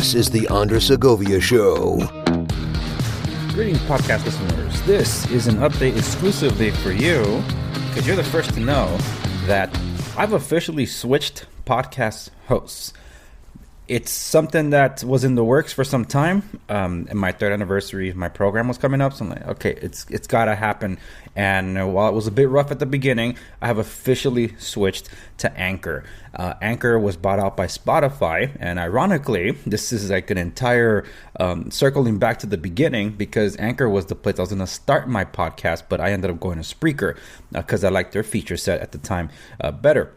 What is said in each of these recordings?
This is the Andres Segovia Show. Greetings, podcast listeners. This is an update exclusively for you because you're the first to know that I've officially switched podcast hosts. It's something that was in the works for some time, and my third anniversary of my program was coming up, so I'm like, okay, it's got to happen. And while it was a bit rough at the beginning, I have officially switched to Anchor. Anchor was bought out by Spotify, and ironically, this is like an entire circling back to the beginning because Anchor was the place I was going to start my podcast, but I ended up going to Spreaker because I liked their feature set at the time better.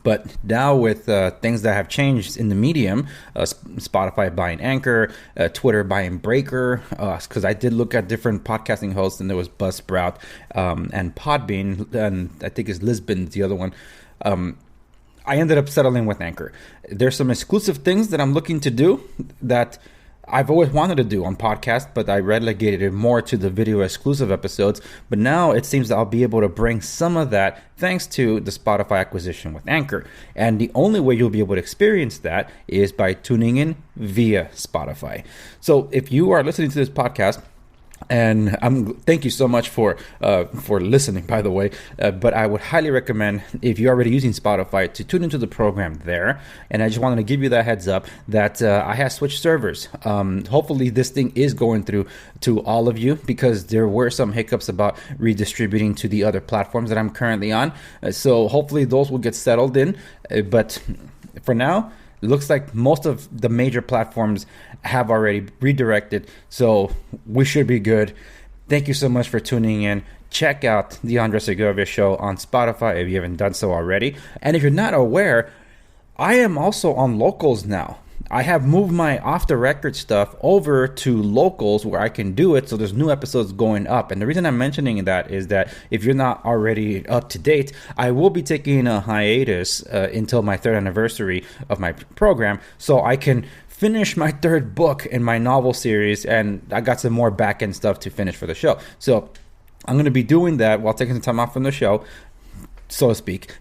But now with things that have changed in the medium, Spotify buying Anchor, Twitter buying Breaker, because I did look at different podcasting hosts, and there was Buzzsprout and Podbean, and I think it's Lisbon's the other one. I ended up settling with Anchor. There's some exclusive things that I'm looking to do that I've always wanted to do on podcast, but I relegated it more to the video exclusive episodes. But now it seems that I'll be able to bring some of that thanks to the Spotify acquisition with Anchor. And the only way you'll be able to experience that is by tuning in via Spotify. So if you are listening to this podcast, and thank you so much for listening, by the way. But I would highly recommend, if you're already using Spotify, to tune into the program there. And I just wanted to give you that heads up that I have switched servers. Hopefully this thing is going through to all of you because there were some hiccups about redistributing to the other platforms that I'm currently on. So hopefully those will get settled in. But for now, it looks like most of the major platforms have already redirected, so we should be good. Thank you so much for tuning in. Check out the Andres Segovia Show on Spotify if you haven't done so already. And if you're not aware, I am also on Locals now. I have moved my off-the-record stuff over to Locals where I can do it, so there's new episodes going up. And the reason I'm mentioning that is that if you're not already up to date, I will be taking a hiatus until my third anniversary of my program, so I can finish my third book in my novel series, and I got some more back-end stuff to finish for the show. So I'm going to be doing that while taking some time off from the show, so to speak.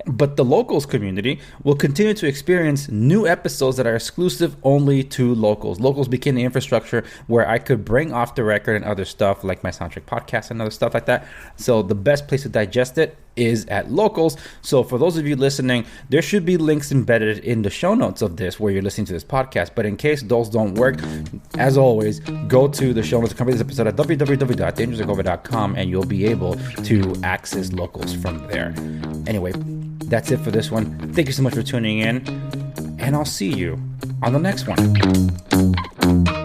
But the Locals community will continue to experience new episodes that are exclusive only to Locals. Locals became the infrastructure where I could bring off the record and other stuff like my soundtrack podcast and other stuff like that. So the best place to digest it is at Locals. So for those of you listening, there should be links embedded in the show notes of this where you're listening to this podcast. But in case those don't work, as always, go to the show notes accompanying this episode at www.dangeroussegovia.com and you'll be able to access Locals from there. Anyway, that's it for this one. Thank you so much for tuning in, and I'll see you on the next one.